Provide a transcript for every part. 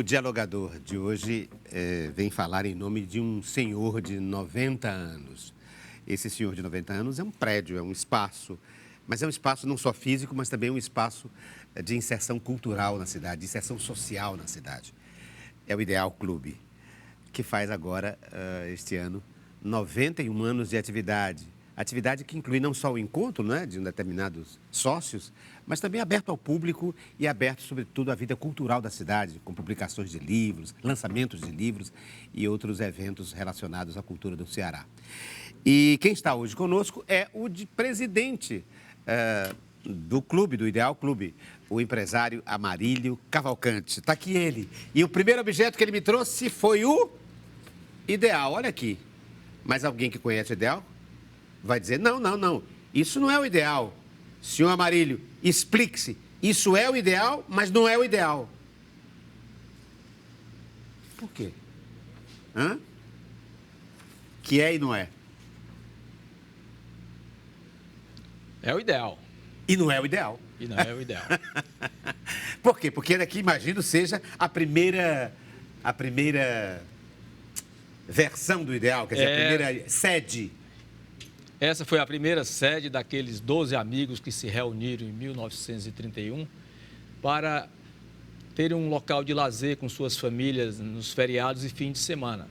dialogador de hoje vem falar em nome de um senhor de 90 anos. Esse senhor de 90 anos é um prédio, é um espaço, mas é um espaço não só físico, mas também um espaço de inserção cultural na cidade, de inserção social na cidade. É o Ideal Clube, que faz agora, este ano, 91 anos de atividade. Atividade que inclui não só o encontro, né, de determinados sócios, mas também aberto ao público e aberto, sobretudo, à vida cultural da cidade, com publicações de livros, lançamentos de livros e outros eventos relacionados à cultura do Ceará. E quem está hoje conosco é o presidente do clube, do Ideal Clube, o empresário Amarílio Cavalcante. Está aqui ele. E o primeiro objeto que ele me trouxe foi o Ideal. Olha aqui. Mas alguém que conhece o Ideal vai dizer, não, isso não é o ideal. Senhor Amarílio, explique-se. Isso é o ideal, mas não é o ideal. Por quê? Que é e não é? É o ideal. E não é o ideal. E não é o ideal. Por quê? Porque daqui, imagino, seja a primeira versão do ideal, quer dizer, a primeira sede. Essa foi a primeira sede daqueles 12 amigos que se reuniram em 1931 para terem um local de lazer com suas famílias nos feriados e fim de semana.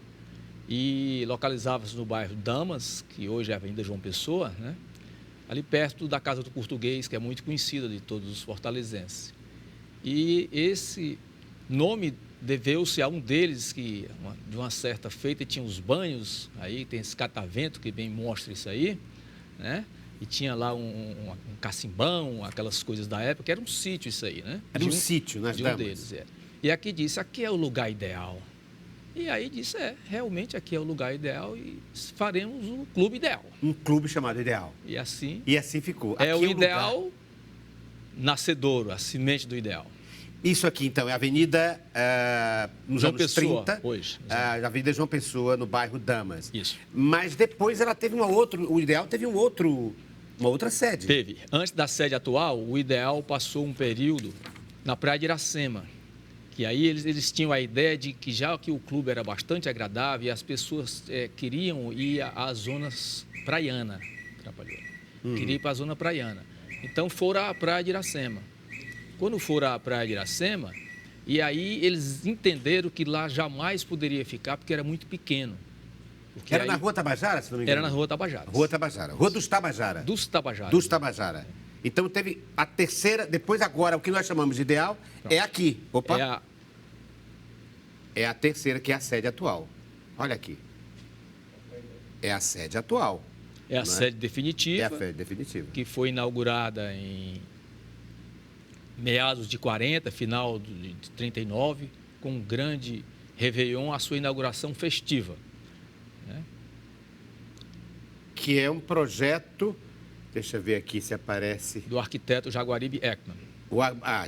E localizava-se no bairro Damas, que hoje é a Avenida João Pessoa, né? Ali perto da Casa do Português, que é muito conhecida de todos os fortalezenses. E esse nome deveu-se a um deles que, de uma certa feita, tinha os banhos, aí tem esse catavento que bem mostra isso aí, né? E tinha lá um cacimbão, aquelas coisas da época, era um sítio isso aí, né? Era um sítio, nas de um deles, E aqui disse, aqui é o lugar ideal. E aí disse, realmente aqui é o lugar ideal e faremos um clube ideal. Um clube chamado Ideal. E assim ficou. É aqui o ideal nascedouro, a semente do ideal. Isso aqui, então, é a Avenida nos João anos Pessoa, 30, hoje. A Avenida João Pessoa, no bairro Damas. Isso. Mas depois ela teve o Ideal teve uma outra sede. Teve. Antes da sede atual, o Ideal passou um período na Praia de Iracema, que aí eles tinham a ideia de que já que o clube era bastante agradável e as pessoas queriam ir às zonas praianas, queriam ir para a zona praiana. Então foram à Praia de Iracema. Quando foram à Praia de Iracema, e aí eles entenderam que lá jamais poderia ficar, porque era muito pequeno. Era na Rua Tabajara, se não me engano? Era na Rua Tabajara. Rua Tabajara. Rua dos Tabajara. Dos Tabajara. Dos Tabajara. Então teve a terceira, depois agora, o que nós chamamos de Ideal, é aqui. Opa! É a terceira, que é a sede atual. Olha aqui. É a sede atual. É a sede definitiva. É a sede definitiva. Que foi inaugurada em meados de 40, final de 39, com um grande Réveillon, a sua inauguração festiva. Né? Que é um projeto, deixa eu ver aqui se aparece... Do arquiteto Jaguaribe Ekman.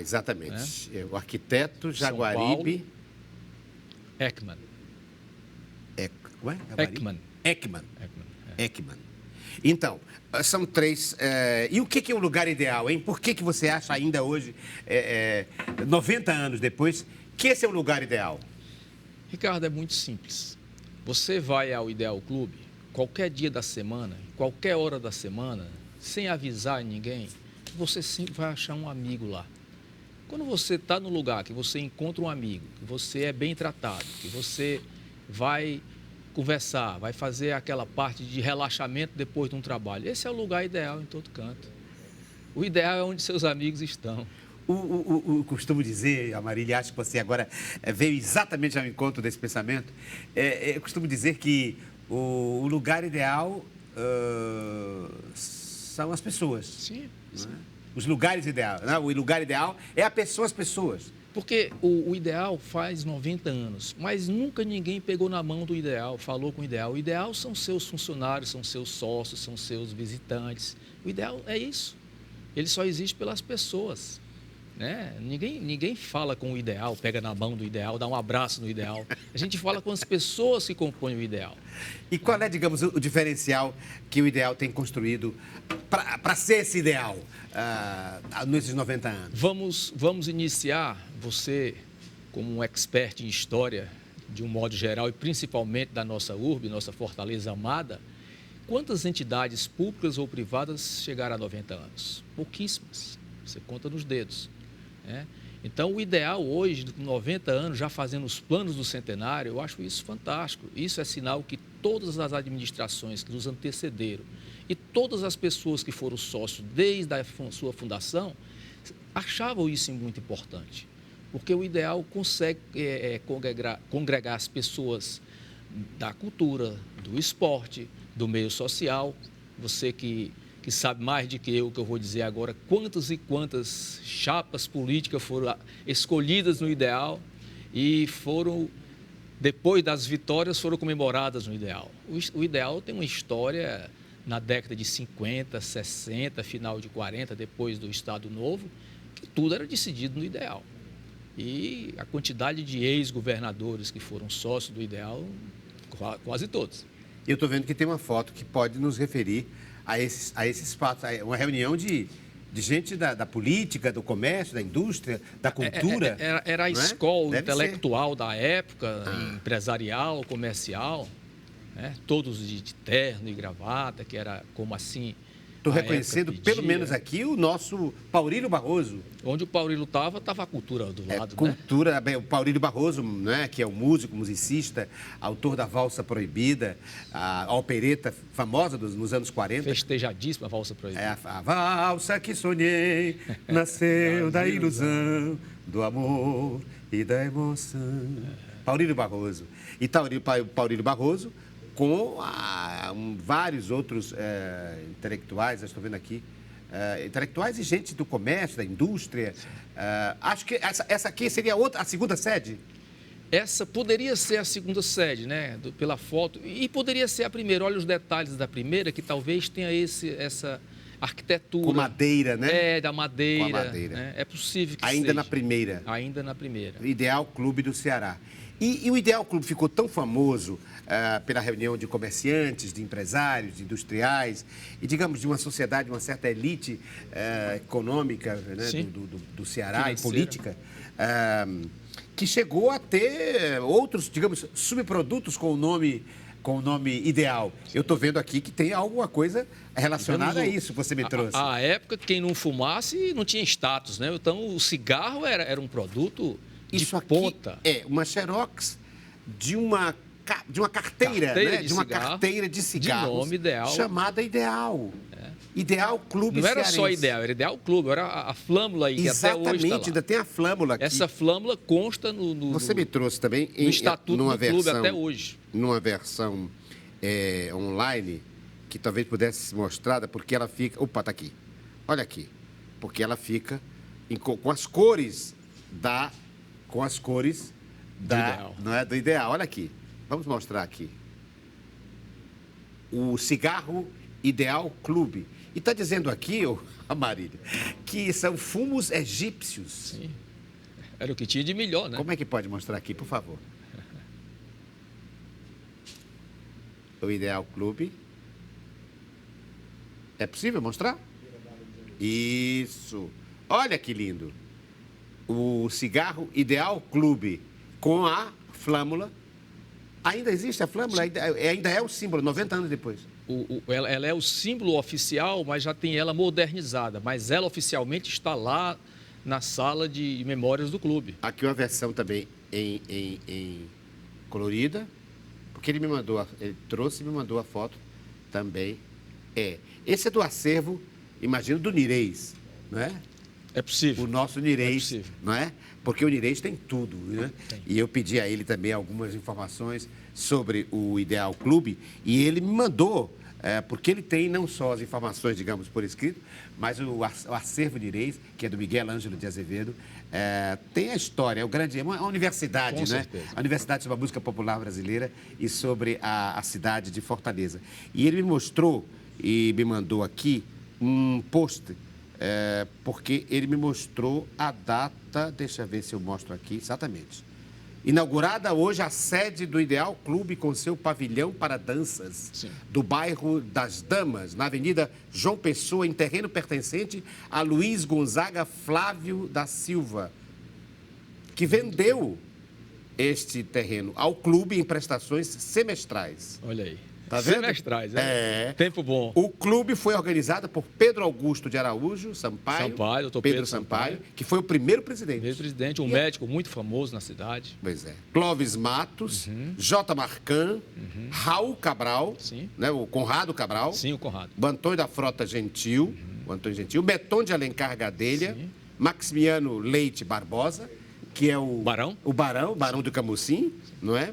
Exatamente. É o arquiteto Jaguaribe... Ekman. Ekman. Então, são três... E o que é o lugar ideal, hein? Por que você acha ainda hoje, 90 anos depois, que esse é o lugar ideal? Ricardo, é muito simples. Você vai ao Ideal Clube, qualquer dia da semana, qualquer hora da semana, sem avisar ninguém, você sempre vai achar um amigo lá. Quando você está no lugar que você encontra um amigo, que você é bem tratado, que você vai conversar, vai fazer aquela parte de relaxamento depois de um trabalho, esse é o lugar ideal em todo canto. O ideal é onde seus amigos estão. Costumo dizer, Amarília, acho que você agora veio exatamente ao encontro desse pensamento, eu costumo dizer que o lugar ideal são as pessoas. Sim. Os lugares ideais. Né? O lugar ideal é as pessoas. Porque o ideal faz 90 anos, mas nunca ninguém pegou na mão do ideal, falou com o ideal. O ideal são seus funcionários, são seus sócios, são seus visitantes. O ideal é isso. Ele só existe pelas pessoas. Né? Ninguém fala com o ideal, pega na mão do ideal, dá um abraço no ideal. A gente fala com as pessoas que compõem o ideal. E qual é, digamos, o diferencial que o ideal tem construído para ser esse ideal nesses 90 anos? Vamos iniciar, você como um expert em história, de um modo geral, e principalmente da nossa urbe, nossa Fortaleza amada, quantas entidades públicas ou privadas chegaram a 90 anos? Pouquíssimas. Você conta nos dedos, né? Então, o ideal hoje, com 90 anos, já fazendo os planos do centenário, eu acho isso fantástico. Isso é sinal que todas as administrações que nos antecederam e todas as pessoas que foram sócios desde a sua fundação achavam isso muito importante. Porque o ideal consegue congregar as pessoas da cultura, do esporte, do meio social. Você que sabe mais do que eu vou dizer agora, quantas e quantas chapas políticas foram escolhidas no ideal e foram, depois das vitórias, foram comemoradas no ideal. O ideal tem uma história na década de 50, 60, final de 40, depois do Estado Novo, que tudo era decidido no ideal. E a quantidade de ex-governadores que foram sócios do ideal, quase todos. Eu estou vendo que tem uma foto que pode nos referir a esse espaço, uma reunião de gente da política, do comércio, da indústria, da cultura. Era a escola intelectual da época, empresarial, comercial, né? Todos de terno e gravata, que era como assim. Estou reconhecendo, pelo menos aqui, o nosso Paulino Barroso. Onde o Paulino estava a cultura do lado, cultura, né? O Paulino Barroso, né, que é um músico, musicista, autor da Valsa Proibida, a opereta famosa nos anos 40. Festejadíssima a Valsa Proibida. A valsa que sonhei nasceu da ilusão, do amor e da emoção. Paulino Barroso. E Paulino Barroso com vários outros intelectuais, eu estou vendo aqui, intelectuais e gente do comércio, da indústria. Acho que essa aqui seria a segunda sede? Essa poderia ser a segunda sede, né? Pela foto, e poderia ser a primeira. Olha os detalhes da primeira, que talvez tenha essa arquitetura. Com madeira, né? Da madeira. Com a madeira. Né? É possível que ainda seja. Na primeira. Ainda na primeira. Ideal Clube do Ceará. E o Ideal Clube ficou tão famoso pela reunião de comerciantes, de empresários, de industriais e, digamos, de uma sociedade, uma certa elite econômica, né, do Ceará financeira. E política, que chegou a ter outros, digamos, subprodutos com o nome Ideal. Eu estou vendo aqui que tem alguma coisa relacionada a isso que você me trouxe. À época, quem não fumasse não tinha status, né? Então, o cigarro era um produto isso de ponta. Aqui uma xerox de uma carteira, né? De uma carteira de cigarros. De nome Ideal. Chamada Ideal. Ideal Clube Não era Cearense. Só Ideal, era Ideal Clube, era a flâmula aí, que até hoje está lá. Exatamente, ainda tem a flâmula aqui. Essa flâmula consta Você me trouxe também no estatuto do clube até hoje. Numa versão online, que talvez pudesse ser mostrada, porque ela fica... Opa, está aqui. Olha aqui. Porque ela fica com as cores do ideal. Olha aqui. Vamos mostrar aqui. O cigarro Ideal Clube. E está dizendo aqui, Marília, que são fumos egípcios. Sim. Era o que tinha de melhor, né? Como é que pode mostrar aqui, por favor? O Ideal Clube. É possível mostrar? Isso. Olha que lindo. O cigarro Ideal Clube com a flâmula. Ainda existe a flâmula? Ainda é o símbolo, 90 anos depois. Ela é o símbolo oficial, mas já tem ela modernizada. Mas ela oficialmente está lá na sala de memórias do clube. Aqui uma versão também em colorida, porque ele trouxe e me mandou a foto também. Esse é do acervo, imagino, do Nireis, não é? É possível. O nosso Nireis, não é? Porque o Nireis tem tudo, né? Tem. E eu pedi a ele também algumas informações sobre o Ideal Clube e ele me mandou, porque ele tem não só as informações, digamos, por escrito, mas o acervo Nireis, que é do Miguel Ângelo de Azevedo, tem a história, é uma universidade, Com né? certeza. A Universidade sobre a Música Popular Brasileira e sobre a cidade de Fortaleza. E ele me mostrou e me mandou aqui um post, porque ele me mostrou a data, deixa eu ver se eu mostro aqui, exatamente. Inaugurada hoje a sede do Ideal Clube com seu pavilhão para danças. Sim. Do bairro das Damas, na Avenida João Pessoa, em terreno pertencente a Luiz Gonzaga Flávio da Silva, que vendeu este terreno ao clube em prestações semestrais. Olha aí. Tá vendo? Semestrais, É. Tempo bom. O clube foi organizado por Pedro Augusto de Araújo Sampaio. Doutor Pedro Sampaio, que foi o primeiro presidente. Primeiro presidente, um médico muito famoso na cidade. Pois é. Clóvis Matos, J. Marcan, Raul Cabral, Sim. né, o Conrado Cabral. Sim, o Conrado. O Antônio da Frota Gentil, o Antônio Gentil, Beton de Alencar Gadelha, Sim. Maximiano Leite Barbosa, que é Barão. O Barão do Camucim, não é?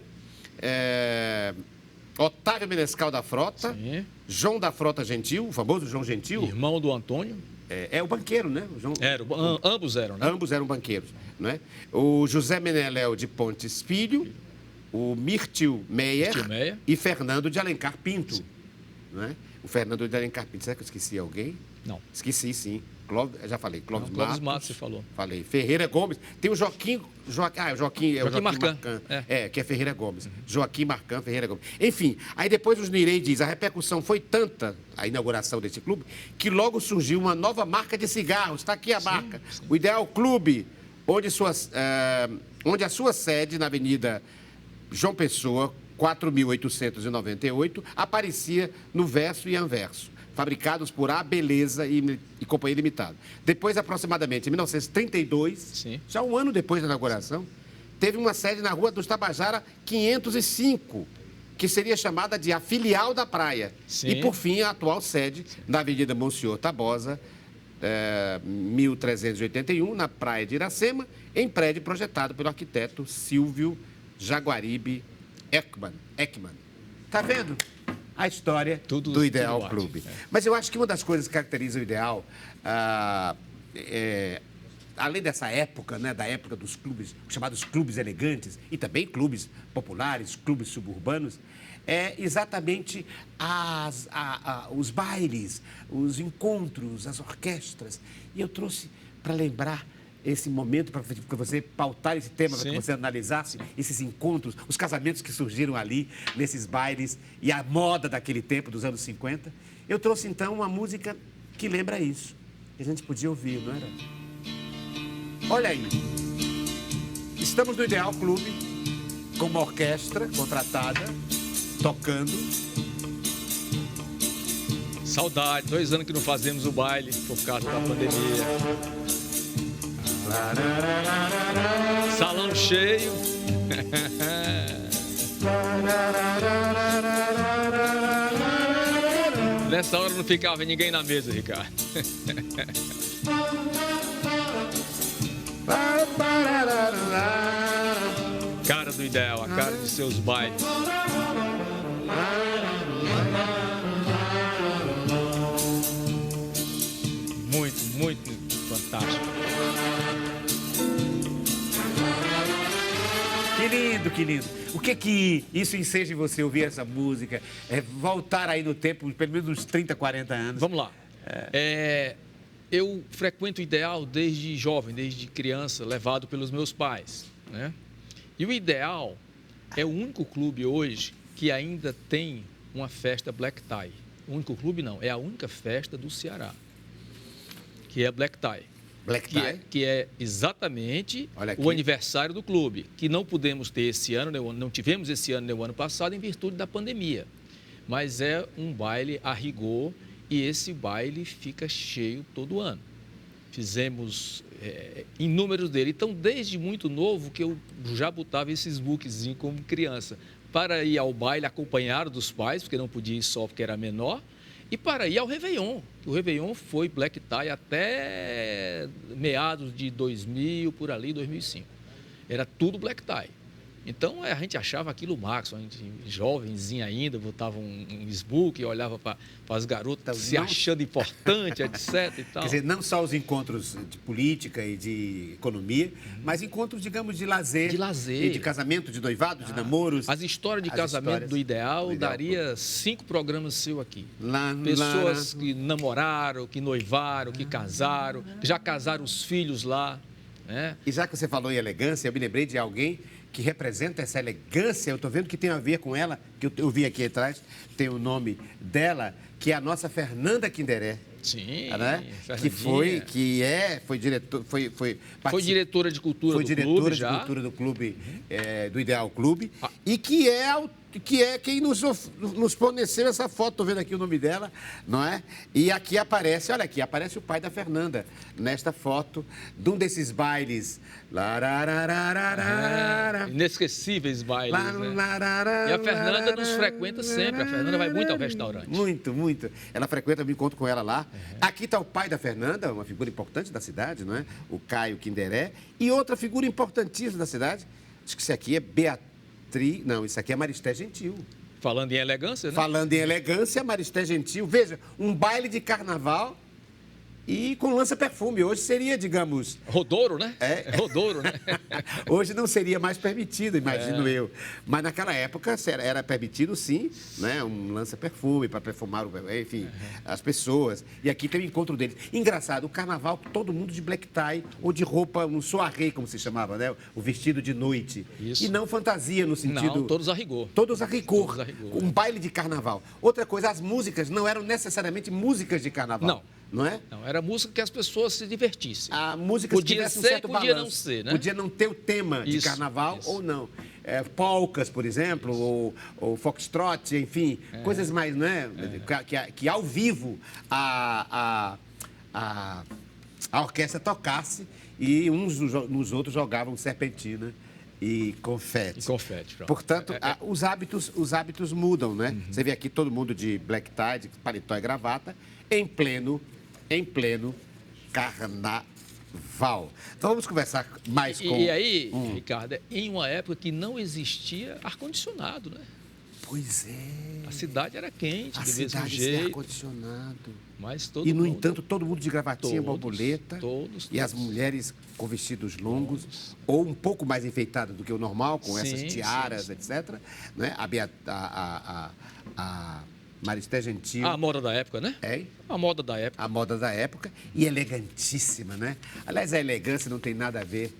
Otávio Menescal da Frota, Sim. João da Frota Gentil, o famoso João Gentil. Irmão do Antônio. É o banqueiro, né? O João, Ambos eram, né? ambos eram banqueiros, não é? O José Meneléu de Pontes Filho, o Mirtil Meyer e Fernando de Alencar Pinto, não é? O Fernando de Alencar Pinto. Será que eu esqueci alguém? Não. Esqueci, sim. Já falei. Clóvis Matos, você falou. Falei. Ferreira Gomes. Tem o Joaquim Marcan. Marcan. Que é Ferreira Gomes. Joaquim Marcan, Ferreira Gomes. Enfim, aí depois os Nirei diz, a repercussão foi tanta, a inauguração desse clube, que logo surgiu uma nova marca de cigarros. Está aqui a marca. Sim. O Ideal Clube, onde a sua sede, na Avenida João Pessoa, 4.898, aparecia no verso e anverso, fabricados por A Beleza e Companhia Limitada. Depois, aproximadamente em 1932, Sim. já um ano depois da inauguração, teve uma sede na Rua dos Tabajara 505, que seria chamada de a filial da praia. Sim. E, por fim, a atual sede na Avenida Monsenhor Tabosa, 1381, na praia de Iracema, em prédio projetado pelo arquiteto Silvio Jaguaribe Ekman. Tá vendo? A história do Ideal Clube. Mas eu acho que uma das coisas que caracteriza o Ideal, além dessa época, né, da época dos clubes, chamados clubes elegantes, e também clubes populares, clubes suburbanos, é exatamente os bailes, os encontros, as orquestras. E eu trouxe para lembrar esse momento, para você pautar esse tema, para que você analisasse esses encontros, os casamentos que surgiram ali, nesses bailes, e a moda daquele tempo, dos anos 50. Eu trouxe, então, uma música que lembra isso. Que a gente podia ouvir, não era? Olha aí. Estamos no Ideal Clube, com uma orquestra contratada, tocando. Saudade, 2 anos que não fazemos o baile por causa da pandemia. Salão cheio. Nessa hora não ficava ninguém na mesa, Ricardo. Cara do Ideal, a cara de seus bailes. Muito fantástico. Que lindo. O que isso enseja em você ouvir essa música? Voltar aí no tempo, pelo menos uns 30, 40 anos. Vamos lá. Eu frequento o Ideal desde jovem, desde criança, levado pelos meus pais, né? E o Ideal é o único clube hoje que ainda tem uma festa Black Tie. O único clube não, é a única festa do Ceará, que é Black Tie. Black Tie? Que é exatamente o aniversário do clube, que não pudemos ter esse ano, não tivemos esse ano nem o ano passado, em virtude da pandemia. Mas é um baile a rigor e esse baile fica cheio todo ano. Fizemos inúmeros dele. Então, desde muito novo, que eu já botava esses bookzinhos como criança, para ir ao baile acompanhado dos pais, porque não podia ir só porque era menor, e para ir ao Réveillon. O Réveillon foi Black Tie até meados de 2000, por ali, 2005. Era tudo Black Tie. Então, a gente achava aquilo o máximo. A gente, jovenzinho ainda, botava um smoke e olhava para as garotas então, achando importante, etc. E tal. Quer dizer, não só os encontros de política e de economia, mas encontros, digamos, de lazer. De lazer. E de casamento, de noivado, de namoros. As histórias de casamento do Ideal daria 5 programas seu aqui. Pessoas que namoraram, que noivaram, que casaram, que já casaram os filhos lá. Né? E já que você falou em elegância, eu me lembrei de alguém que representa essa elegância, eu estou vendo que tem a ver com ela, que eu vi aqui atrás, tem o nome dela, que é a nossa Fernanda Kinderé. Sim, né? Fernandinha. Foi diretor, Foi particip- diretora de cultura foi do diretora clube de já. cultura do clube, do Ideal Clube, Ah. e que é quem nos forneceu essa foto. Estou vendo aqui o nome dela, não é? E aqui aparece, olha aqui, aparece o pai da Fernanda nesta foto de um desses bailes. Inesquecíveis bailes, né? E a Fernanda nos frequenta sempre. A Fernanda vai muito ao restaurante. Muito, muito. Ela frequenta, eu me encontro com ela lá. Aqui está o pai da Fernanda, uma figura importante da cidade, não é? O Caio Kinderé. E outra figura importantíssima da cidade, acho que isso aqui é Beatriz. Não, isso aqui é Maristé Gentil. Falando em elegância, né? Falando em elegância, Maristé Gentil. Veja, um baile de carnaval e com lança-perfume. Hoje seria, digamos... Rodouro, né? É. Rodouro, né? Hoje não seria mais permitido, imagino eu. Mas naquela época era permitido, sim, né? Um lança-perfume para perfumar, enfim, as pessoas. E aqui tem o encontro deles. Engraçado, o carnaval, todo mundo de black tie ou de roupa, um soirée, como se chamava, né? O vestido de noite. Isso. E não fantasia no sentido... Não, todos a rigor. Todos a rigor. Todos a rigor. Um baile de carnaval. Outra coisa, as músicas não eram necessariamente músicas de carnaval. Não. Não é? Não, era música que as pessoas se divertissem. A música Podia tivesse um ser, certo podia balanço. não ser, né? Podia não ter o tema de Isso, carnaval isso. ou não. Polcas, por exemplo, ou foxtrot, enfim, coisas mais, não é? Que ao vivo a orquestra tocasse e uns nos outros jogavam serpentina e confete. E confete, pronto. Portanto, os hábitos mudam, né? Você vê aqui todo mundo de black tie, de paletó e gravata, em pleno carnaval. Então vamos conversar mais com... E aí, Ricardo, em uma época que não existia ar-condicionado, né? Pois é. A cidade era quente, A do mesmo cidade sem jeito. ar-condicionado. Mas todo E, no mundo... entanto, todo mundo de gravatinha, Todos, borboleta. todos. E as mulheres com vestidos longos, ou um pouco mais enfeitadas do que o normal, com essas Sim, tiaras, sim. etc. Né? A Maristé Gentil. A moda da época, né? É A moda da época. a moda da época e elegantíssima, né? Aliás, a elegância não tem nada a ver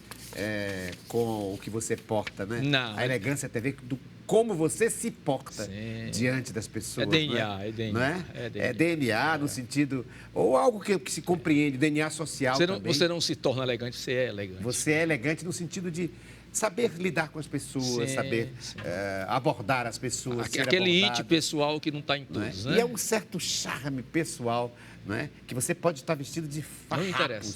com o que você porta, né? Não. A elegância tem a ver com como você se porta Sim. diante das pessoas. É DNA, não é DNA, Não é? é DNA. É DNA no sentido... Ou algo que se compreende, DNA social também. Você não se torna elegante, você é elegante. Você é elegante no sentido de saber lidar com as pessoas, Sim, saber sim. abordar as pessoas, ser Aquele abordado. it pessoal que não está em Não é? todos, né? E é um certo charme pessoal, não é? Que você pode estar vestido de farrapos.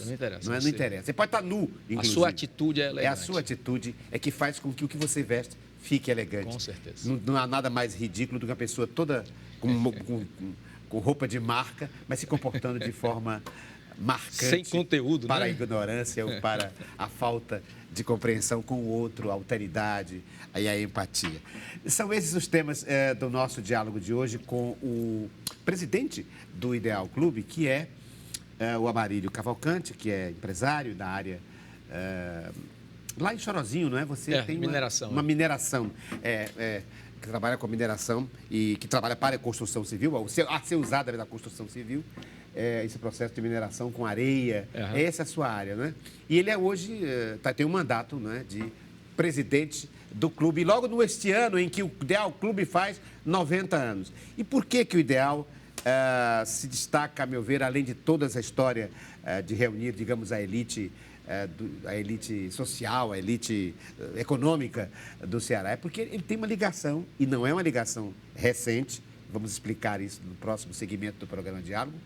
Não interessa. Não, não Você- interessa. Você pode estar nu, inclusive. A sua atitude é É elegante. a sua atitude que faz com que o que você veste fique elegante. Com certeza. Não há nada mais ridículo do que a pessoa toda com roupa de marca, mas se comportando de forma marcante. Sem conteúdo, para né? a ignorância ou para a falta de compreensão com o outro, a alteridade e a empatia. São esses os temas do nosso diálogo de hoje com o presidente do Ideal Clube, que é o Amarílio Cavalcante, que é empresário da área lá em Chorozinho, não é? Você tem mineração, uma mineração que trabalha com mineração e que trabalha para a construção civil, a ser usada na construção civil. Esse processo de mineração com areia, essa é a sua área, né? E ele hoje tem um mandato, né, de presidente do clube, e logo neste ano em que o Ideal Clube faz 90 anos. E por que o Ideal se destaca, a meu ver, além de toda essa história de reunir, digamos, a elite social, a elite econômica do Ceará? É porque ele tem uma ligação, e não é uma ligação recente, vamos explicar isso no próximo segmento do programa Diálogo,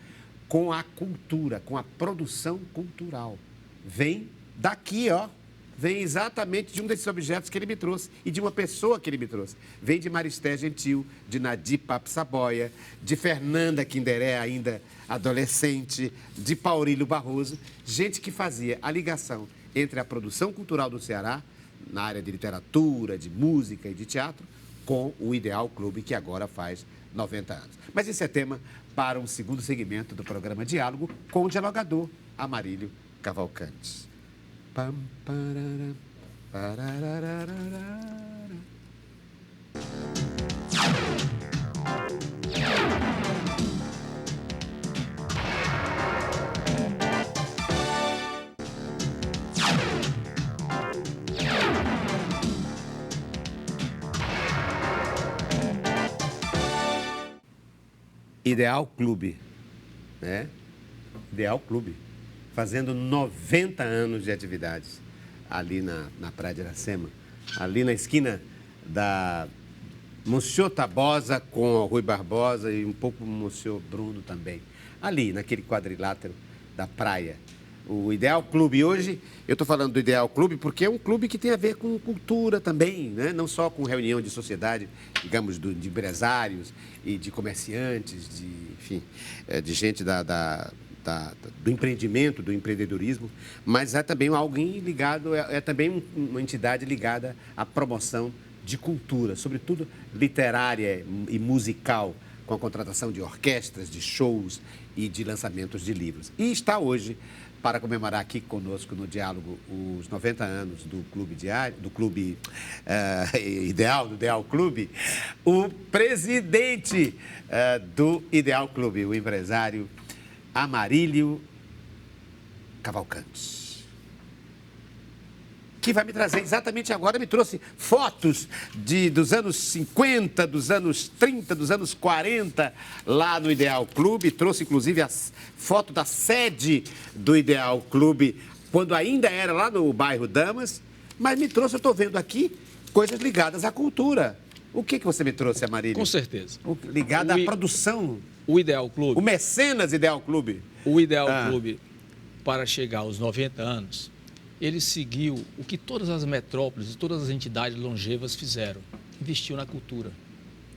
com a cultura, com a produção cultural. Vem daqui, ó. Vem exatamente de um desses objetos que ele me trouxe e de uma pessoa que ele me trouxe. Vem de Maristé Gentil, de Nadir Papo-Saboia, de Fernanda Kinderé, ainda adolescente, de Paurílio Barroso, gente que fazia a ligação entre a produção cultural do Ceará, na área de literatura, de música e de teatro, com o Ideal Clube, que agora faz 90 anos. Mas esse é tema para um segundo segmento do programa Diálogo com o dialogador Amarílio Cavalcante. Pam, parara, pararararara. Ideal Clube, né? Ideal Clube, fazendo 90 anos de atividades ali na Praia de Iracema, ali na esquina da Monsenhor Tabosa com o Rui Barbosa e um pouco o Monsenhor Bruno também. Ali, naquele quadrilátero da praia. O Ideal Clube. Hoje, eu estou falando do Ideal Clube porque é um clube que tem a ver com cultura também, né? Não só com reunião de sociedade, digamos, de empresários e de comerciantes, enfim, de gente do empreendimento, do empreendedorismo, mas é também alguém ligado, é também uma entidade ligada à promoção de cultura, sobretudo literária e musical, com a contratação de orquestras, de shows e de lançamentos de livros. E está hoje, para comemorar aqui conosco no Diálogo os 90 anos do Clube Ideal, do Ideal Clube, o presidente do Ideal Clube, o empresário Amarílio Cavalcante, que vai me trazer exatamente agora, me trouxe fotos dos anos 50, dos anos 30, dos anos 40, lá no Ideal Clube, trouxe inclusive a foto da sede do Ideal Clube, quando ainda era lá no bairro Damas, mas me trouxe, eu estou vendo aqui, coisas ligadas à cultura. O que você me trouxe, Amarílio? Com certeza. Ligado à produção. O Ideal Clube. O Mecenas Ideal Clube. O Ideal Clube, para chegar aos 90 anos, ele seguiu o que todas as metrópoles, todas as entidades longevas fizeram. Investiu na cultura.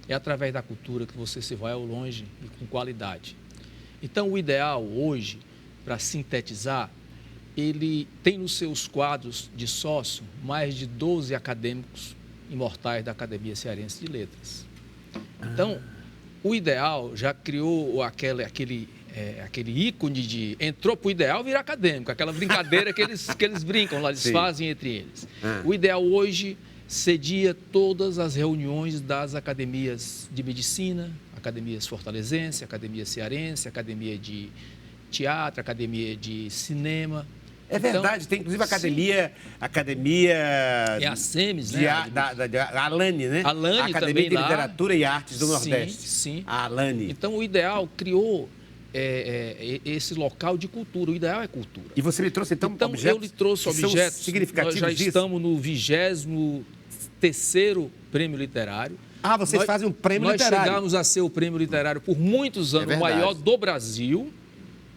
É através da cultura que você se vai ao longe e com qualidade. Então, o Ideal hoje, para sintetizar, ele tem nos seus quadros de sócio mais de 12 acadêmicos imortais da Academia Cearense de Letras. Então, o Ideal já criou aquele ícone de entrou para o Ideal virar acadêmico, aquela brincadeira que eles brincam lá, eles fazem entre eles. O Ideal hoje cedia todas as reuniões das academias de medicina, academias fortalezense, academia cearense, academia de teatro, academia de cinema. É verdade, tem inclusive academia... É a SEMES, né? A Alane, né? Alane a Academia também de lá. Literatura e Artes do Nordeste. Sim. A Alane. Então, o Ideal criou esse local de cultura. O Ideal é cultura. E você me trouxe, então objetos? Eu lhe trouxe objetos significativos Nós já disso? estamos no 23º Prêmio Literário. Ah, vocês fazem um prêmio literário. Nós chegamos a ser o prêmio literário por muitos anos, o maior do Brasil.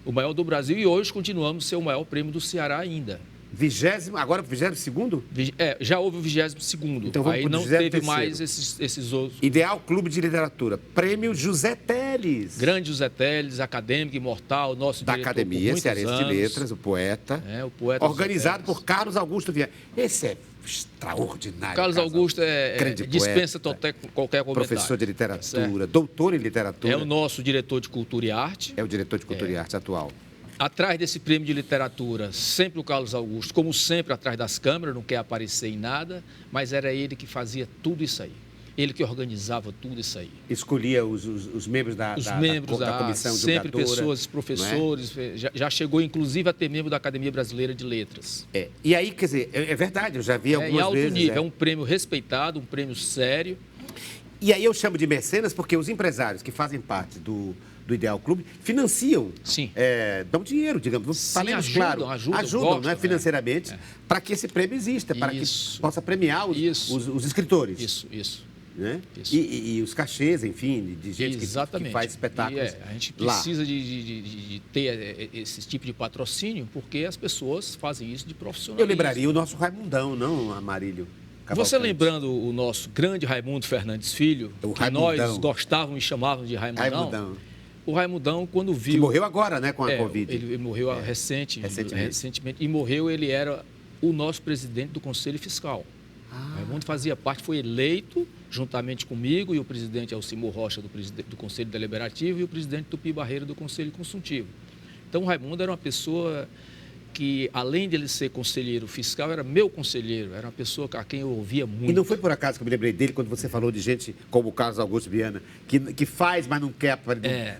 O maior do Brasil, e hoje continuamos a ser o maior prêmio do Ceará ainda. Agora o 22º? Já houve o 22º. Então vamos aí pro não 23º. teve mais esses outros. Ideal Clube de Literatura, Prêmio José Teles. Grande José Teles, acadêmico imortal, nosso da diretor Academia por Cearense muitos de anos. Letras, o poeta. O poeta organizado por Carlos Augusto Vieira. Esse é extraordinário. Carlos Augusto dispensa poeta, qualquer comentário. Professor de literatura, doutor em literatura. É o nosso diretor de Cultura e Arte. É o diretor de Cultura e Arte atual. Atrás desse prêmio de literatura, sempre o Carlos Augusto, como sempre, atrás das câmeras, não quer aparecer em nada, mas era ele que fazia tudo isso aí. Ele que organizava tudo isso aí. Escolhia os membros da comissão sempre julgadora. Pessoas, professores, já chegou inclusive a ter membro da Academia Brasileira de Letras. E aí, quer dizer, é verdade, eu já vi algumas vezes. Em alto nível, é um prêmio respeitado, um prêmio sério. E aí eu chamo de mecenas porque os empresários que fazem parte do Ideal Clube financiam, dão dinheiro, digamos, falemos claro, ajudam né, financeiramente para que esse prêmio exista, para que possa premiar os escritores. Isso. Né? E os cachês, enfim, de gente que faz espetáculos. A gente precisa de ter esse tipo de patrocínio porque as pessoas fazem isso de profissionalismo. Eu lembraria o nosso Raimundão, não, Amarílio Cavalcante. Você lembrando o nosso grande Raimundo Fernandes Filho, que nós gostávamos e chamávamos de Raimundão. O Raimundão, quando viu... Que morreu agora, né, com a Covid. Ele morreu recentemente. E morreu, ele era o nosso presidente do Conselho Fiscal. O Raimundo fazia parte, foi eleito juntamente comigo e o presidente Alcimor Rocha do Conselho Deliberativo e o presidente Tupi Barreira do Conselho Consultivo. Então, o Raimundo era uma pessoa que, além de ele ser conselheiro fiscal, era meu conselheiro, era uma pessoa a quem eu ouvia muito. E não foi por acaso que eu me lembrei dele quando você falou de gente como o Carlos Augusto Viana, que faz, mas não quer aparecer.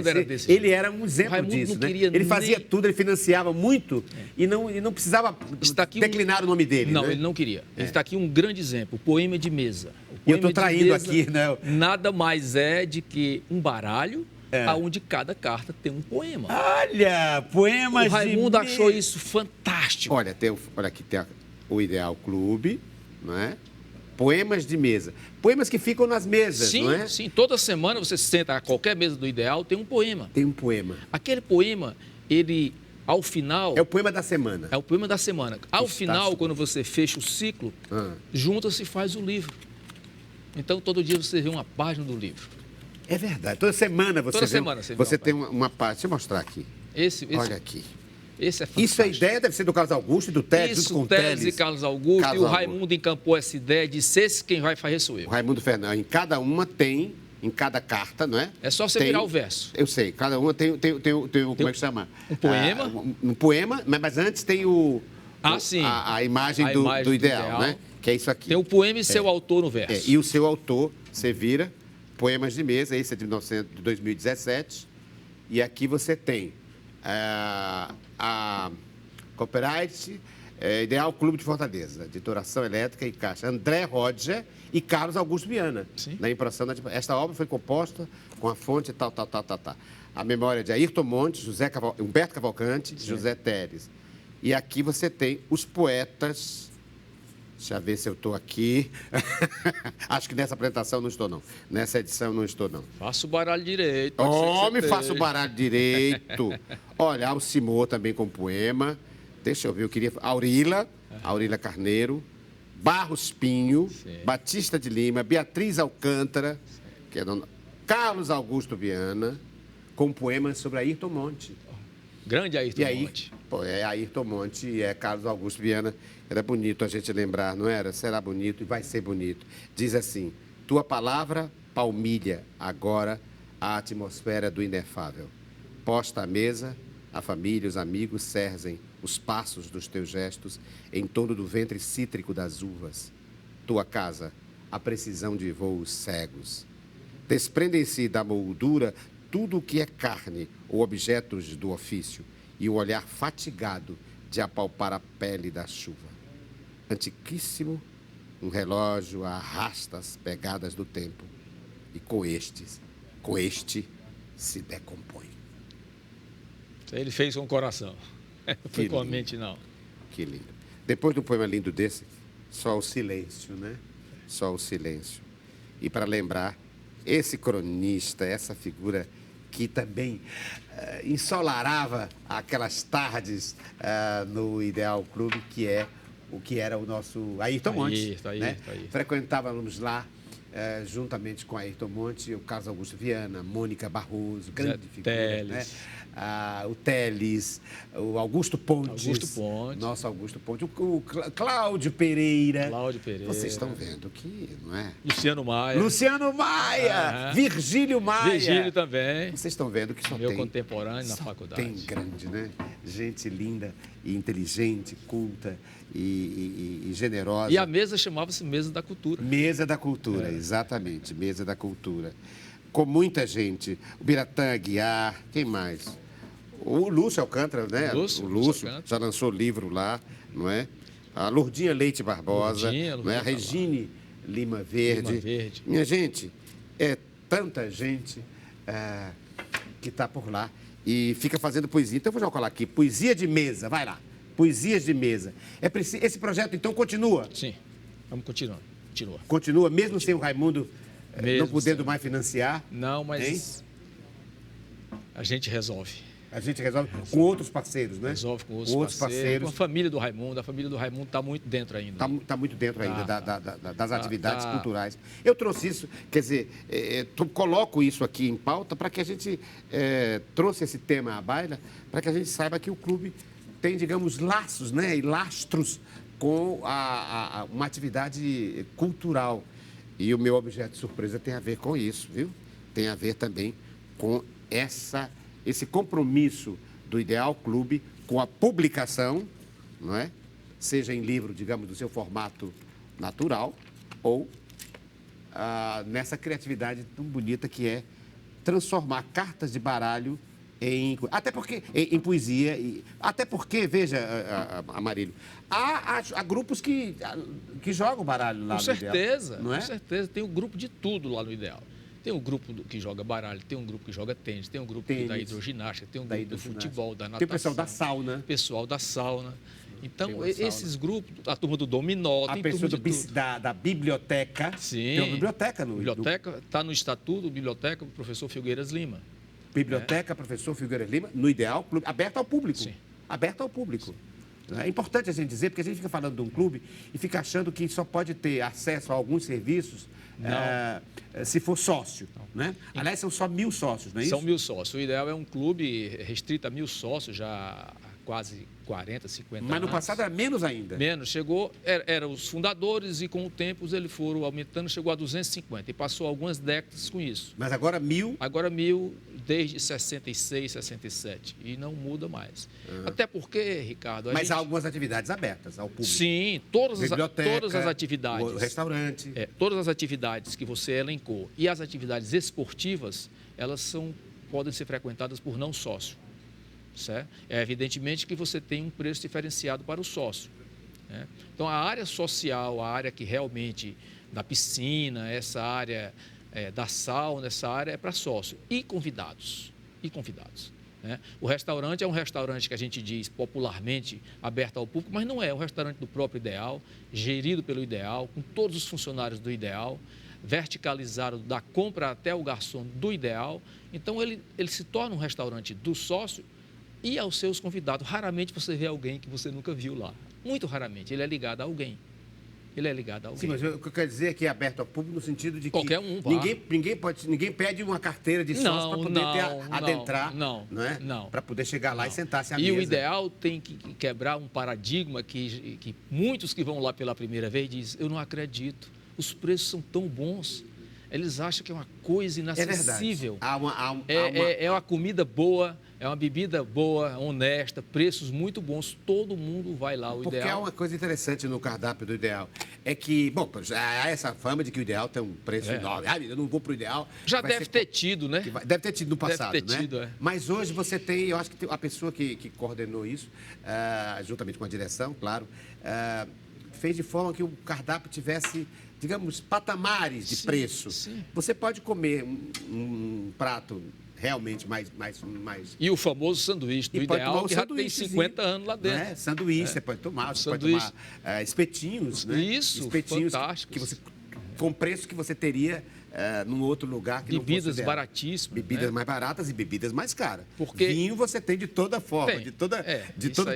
Era desse ele era um exemplo disso, né? Ele fazia tudo, ele financiava muito e não precisava declinar o nome dele. Não, né? ele não queria. Ele está aqui um grande exemplo, o Poema de Mesa. E eu estou traindo aqui, né? Nada mais é de que um baralho onde cada carta tem um poema. Olha, poemas O Raimundo de achou isso fantástico. Olha, olha aqui tem o Ideal Clube, não é? Poemas de mesa. Poemas que ficam nas mesas, Sim, não é? sim. Toda semana você senta a qualquer mesa do Ideal, tem um poema. Tem um poema. Aquele poema, ele, ao final... É o poema da semana. É o poema da semana. Ao Está final, super. quando você fecha o ciclo, Ah. junta-se e faz o livro. Então, todo dia você vê uma página do livro. É verdade. Toda semana você Toda vê, semana você vê você uma tem uma página. Deixa eu mostrar aqui. Olha aqui. Esse é fantástico. Isso, a ideia deve ser do Carlos Augusto e do Teles, junto com o Teles e Carlos Augusto. Carlos E o Augusto. Raimundo encampou essa ideia de ser esse quem vai fazer sou eu. O Raimundo Fernandes. Em cada uma tem, em cada carta, não é? É só você Tem- virar o verso. Eu sei, cada uma tem como é que chama? um poema. Um poema, mas antes tem Sim. a imagem, A do, imagem do do ideal, ideal. né? Que é isso aqui. Tem o poema e seu autor no verso. E o seu autor, você vira, Poemas de Mesa, esse é de 2017. E aqui você tem a Copyright Ideal Clube de Fortaleza, editoração elétrica e caixa. André Roger e Carlos Augusto Viana, Sim. na impressão Esta obra foi composta com a fonte tal. A memória de Ayrton Montes, Humberto Cavalcante, José Teles. E aqui você tem os poetas. Deixa eu ver se eu estou aqui. Acho que nessa apresentação não estou, não. Nessa edição não estou, não. Faça o baralho direito. pode ser que você Homem, faça o tenha. baralho direito. Olha, Alcimor também com poema. Deixa eu ver, eu queria... Aurila Carneiro, Barros Pinho, Sim. Batista de Lima, Beatriz Alcântara, que é dona... Carlos Augusto Viana, com poemas sobre Ayrton Monte. Grande Ayrton E aí, Monte. pô, é Ayrton Monte e é Carlos Augusto Viana. Era bonito a gente lembrar, não era? Será bonito e vai ser bonito. Diz assim, tua palavra palmilha agora a atmosfera do inefável. Posta à mesa, a família, os amigos serzem os passos dos teus gestos em torno do ventre cítrico das uvas. Tua casa, a precisão de voos cegos. Desprendem-se da moldura tudo o que é carne ou objetos do ofício e o olhar fatigado de apalpar a pele da chuva. Antiquíssimo, um relógio arrasta as pegadas do tempo e com este se decompõe. Isso aí ele fez com o coração. Não foi Que com a lindo. mente, não. Que lindo. Depois de um poema lindo desse, só o silêncio, né? Só o silêncio. E para lembrar, esse cronista, essa figura que também ensolarava aquelas tardes no Ideal Clube, que é o que era o nosso Ayrton Monte. Né? Frequentávamos lá, juntamente com Ayrton Monte, o Carlos Augusto Viana, Mônica Barroso, grande figura, Teles. né? O Teles, o Augusto Pontes. Augusto Pontes. Nosso Augusto Pontes. O Cláudio Pereira. Cláudio Pereira. Vocês estão vendo que, não é? Luciano Maia. Luciano Maia! Virgílio Maia! Virgílio também. Vocês estão vendo que só Meu tem... contemporâneo na só faculdade. tem grande, né? Gente linda e inteligente, culta e generosa. E a mesa chamava-se Mesa da Cultura. Mesa da Cultura, exatamente. Mesa da Cultura. Com muita gente. O Biratã Aguiar, quem mais? O Lúcio Alcântara, né? Lúcio, O Lúcio Alcântara. já lançou livro lá, não é? A Lourdinha Leite Barbosa, Lourdinha não é? A tá lá. Regine Lima Verde. Lima Verde. Minha gente, é tanta gente que está por lá e fica fazendo poesia. Então, eu vou já colar aqui, poesia de mesa, vai lá. Poesias de mesa. Esse projeto, então, continua? Sim. Vamos continuando. Continua. Continua, mesmo sem o Raimundo não Mesmo podendo sem. mais financiar? Não, mas a gente resolve. A gente resolve com outros parceiros, né? Resolve com outros parceiros. Com a família do Raimundo. A família do Raimundo está muito dentro ainda. Está muito dentro ainda das atividades tá. culturais. Eu trouxe isso, quer dizer, coloco isso aqui em pauta para que a gente trouxe esse tema à baila, para que a gente saiba que o clube tem, digamos, laços, né? E lastros com uma atividade cultural. E o meu objeto de surpresa tem a ver com isso, viu? Tem a ver também com esse compromisso do Ideal Clube com a publicação, não é? Seja em livro, digamos, do seu formato natural, ou nessa criatividade tão bonita que é transformar cartas de baralho até porque em poesia, até porque, veja, Amarílio, há grupos que jogam baralho lá Com no certeza, Ideal, não é? com certeza. Tem um grupo de tudo lá no Ideal. Tem um grupo que joga baralho, tem um grupo que joga tênis, tem um grupo da hidroginástica, tem um grupo do futebol, da natação. Tem o pessoal da sauna. Pessoal da sauna. Então, esses grupos, a turma do dominó, a tem pessoa turma de da biblioteca. Sim. Tem uma biblioteca no... Biblioteca, está no estatuto, biblioteca, do professor Filgueiras Lima. Biblioteca, professor Filgueiras Lima, no ideal, clube, aberto ao público. Sim. Aberto ao público. É importante a gente dizer, porque a gente fica falando de um clube e fica achando que só pode ter acesso a alguns serviços se for sócio. Né? Aliás, são só 1.000 sócios, não é isso? São 1.000 sócios. O ideal é um clube restrito a 1.000 sócios, já há quase 40, 50 anos. Mas no passado era menos ainda. Menos. Chegou, eram os fundadores e com o tempo eles foram aumentando, chegou a 250 e passou algumas décadas com isso. Mas agora 1.000? Agora 1.000 desde 66, 67 e não muda mais. Até porque, Ricardo... Mas há algumas atividades abertas ao público. Sim, todas as atividades. O restaurante. Todas as atividades que você elencou e as atividades esportivas, elas podem ser frequentadas por não sócio. Certo? É evidentemente que você tem um preço diferenciado para o sócio. Né? Então, a área social, a área que realmente da piscina, essa área da sauna, essa área é para sócio. E convidados. Né? O restaurante é um restaurante que a gente diz popularmente aberto ao público, mas não é. É um restaurante do próprio Ideal, gerido pelo Ideal, com todos os funcionários do Ideal, verticalizado da compra até o garçom do Ideal. Então, ele se torna um restaurante do sócio e aos seus convidados. Raramente você vê alguém que você nunca viu lá. Muito raramente. Ele é ligado a alguém. Sim, mas o que eu quero dizer é que é aberto ao público no sentido de que qualquer um vá. Ninguém pede uma carteira de sócio para poder adentrar, não é? Não. Para poder chegar lá e sentar-se à mesa. E o Ideal tem que quebrar um paradigma que muitos que vão lá pela primeira vez dizem, eu não acredito, os preços são tão bons. Eles acham que é uma coisa inacessível. É uma comida boa, é uma bebida boa, honesta, preços muito bons. Todo mundo vai lá. O Porque Ideal... é uma coisa interessante no cardápio do Ideal. É que, bom, há essa fama de que o Ideal tem um preço enorme. Eu não vou para o Ideal. Já deve ter tido, né? Deve ter tido no passado, deve ter tido, né? Mas hoje você tem, eu acho que a pessoa que coordenou isso, juntamente com a direção, claro, fez de forma que o cardápio tivesse, digamos, patamares de preço. Sim. Você pode comer um prato realmente mais... E o famoso sanduíche do Ideal, que já tem 50 anos lá dentro. Né? Sanduíche, você pode tomar, espetinhos, né? Isso, espetinhos fantásticos. Com preço que você teria num outro lugar que bebidas não fosse baratíssimas. Bebidas mais baratas e bebidas mais caras. Porque vinho você tem de toda forma, de todo